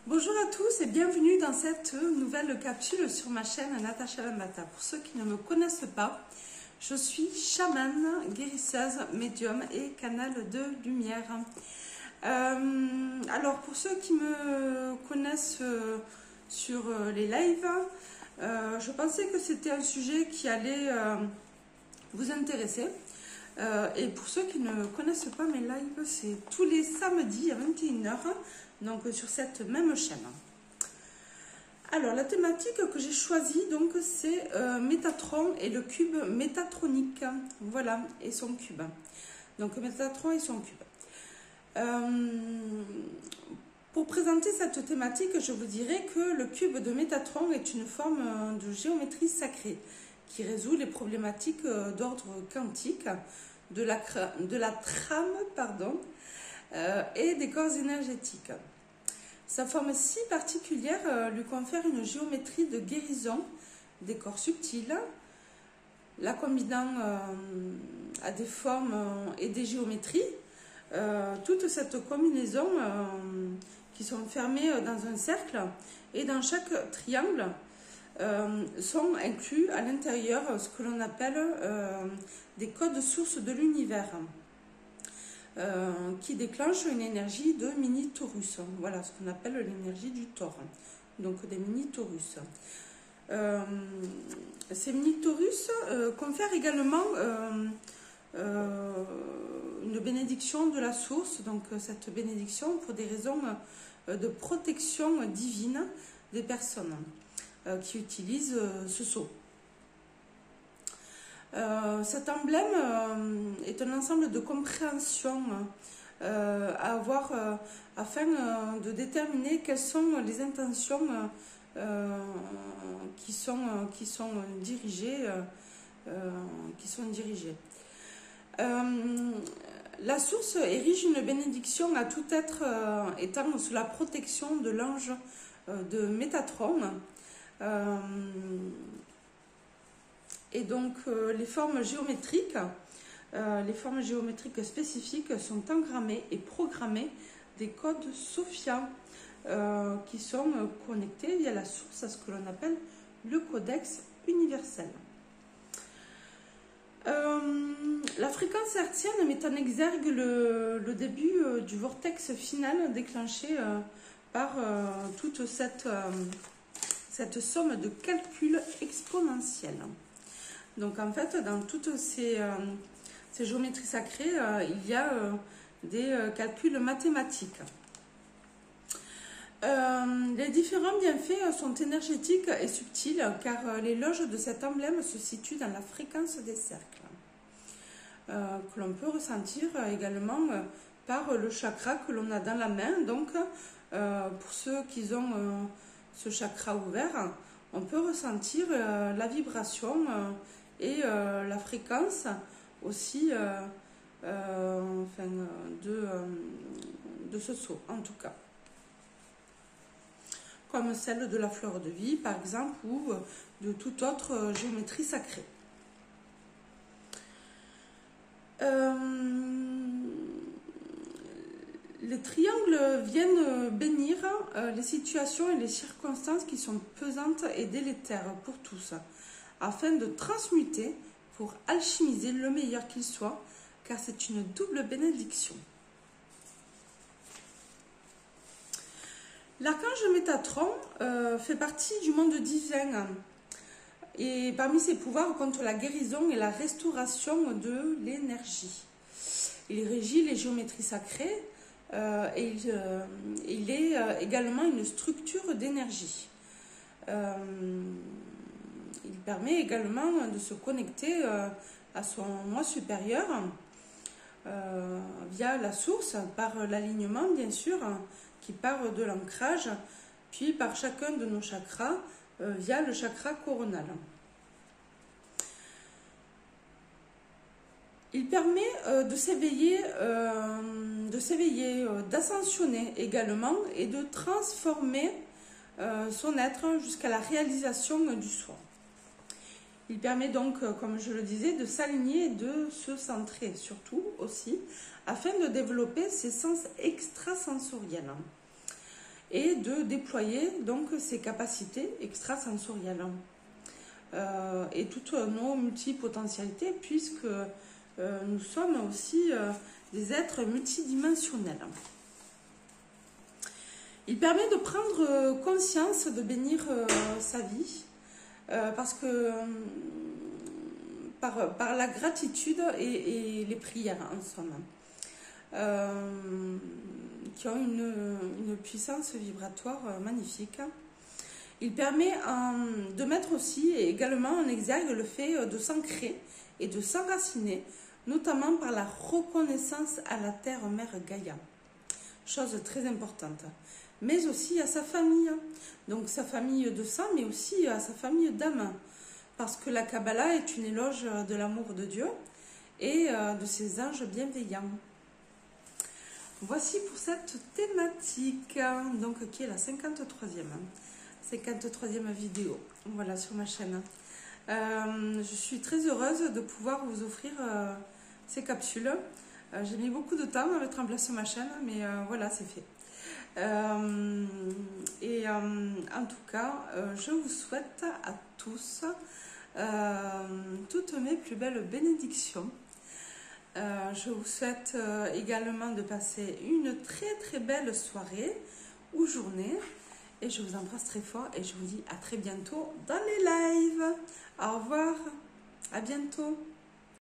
Bonjour à tous et bienvenue dans cette nouvelle capsule sur ma chaîne Natacha Lambata. Pour ceux qui ne me connaissent pas, je suis chamane, guérisseuse, médium et canal de lumière. Alors pour ceux qui me connaissent sur les lives, je pensais que c'était un sujet qui allait vous intéresser. Et pour ceux qui ne connaissent pas mes lives, c'est tous les samedis à 21h, donc sur cette même chaîne. Alors la thématique que j'ai choisie, donc c'est Métatron et le cube métatronique. Voilà, et son cube. Donc Métatron et son cube. Pour présenter cette thématique, je vous dirais que le cube de Métatron est une forme de géométrie sacrée qui résout les problématiques d'ordre quantique, de la trame, et des corps énergétiques. Sa forme si particulière lui confère une géométrie de guérison des corps subtils, la combinant à des formes et des géométries. Toute cette combinaison qui sont fermées dans un cercle et dans chaque triangle sont inclus à l'intérieur ce que l'on appelle des codes sources de l'univers qui déclenchent une énergie de mini-torus. Voilà ce qu'on appelle l'énergie du Thor, donc des mini-torus. Ces mini-torus confèrent également une bénédiction de la source, donc cette bénédiction pour des raisons de protection divine des personnes qui utilisent ce sceau. Cet emblème est un ensemble de compréhension à avoir afin de déterminer quelles sont les intentions qui sont dirigées. La source érige une bénédiction à tout être étant sous la protection de l'ange de Métatron. Et donc les formes géométriques spécifiques sont engrammées et programmées des codes Sophia qui sont connectés via la source à ce que l'on appelle le codex universel. La fréquence hertzienne met en exergue le début du vortex final déclenché par toute cette somme de calculs exponentiels. Donc en fait, dans toutes ces géométries sacrées, il y a des calculs mathématiques. Les différents bienfaits sont énergétiques et subtils car les loges de cet emblème se situent dans la fréquence des cercles que l'on peut ressentir également par le chakra que l'on a dans la main. Donc pour ceux qui ont ce chakra ouvert, on peut ressentir la vibration et la fréquence aussi de ce sceau en tout cas, comme celle de la fleur de vie par exemple ou de toute autre géométrie sacrée. Les triangles viennent bénir les situations et les circonstances qui sont pesantes et délétères pour tous, afin de transmuter pour alchimiser le meilleur qu'il soit, car c'est une double bénédiction. L'archange Métatron fait partie du monde divin et parmi ses pouvoirs compte la guérison et la restauration de l'énergie. Il régit les géométries sacrées et il est également une structure d'énergie. Il permet également de se connecter à son moi supérieur via la source, par l'alignement bien sûr, qui part de l'ancrage, puis par chacun de nos chakras via le chakra coronal. Il permet de s'éveiller, d'ascensionner également et de transformer son être jusqu'à la réalisation du soi. Il permet donc, comme je le disais, de s'aligner et de se centrer surtout aussi, afin de développer ses sens extrasensoriels. et de déployer donc ses capacités extrasensorielles et toutes nos multipotentialités, puisque nous sommes aussi des êtres multidimensionnels. Il permet de prendre conscience, de bénir sa vie, parce que par la gratitude et les prières, en somme, qui ont une puissance vibratoire magnifique. Il permet de mettre aussi également en exergue le fait de s'ancrer et de s'enraciner, notamment par la reconnaissance à la terre-mère Gaïa, chose très importante, mais aussi à sa famille, donc sa famille de sang, mais aussi à sa famille d'âme, parce que la Kabbalah est une éloge de l'amour de Dieu et de ses anges bienveillants. Voici pour cette thématique, donc qui est la 53e vidéo, voilà, sur ma chaîne. Je suis très heureuse de pouvoir vous offrir ces capsules. J'ai mis beaucoup de temps à mettre en place ma chaîne, mais voilà, c'est fait. En tout cas, je vous souhaite à tous toutes mes plus belles bénédictions. Je vous souhaite également de passer une très belle soirée ou journée, et je vous embrasse très fort et je vous dis à très bientôt dans les lives. Au revoir, à bientôt.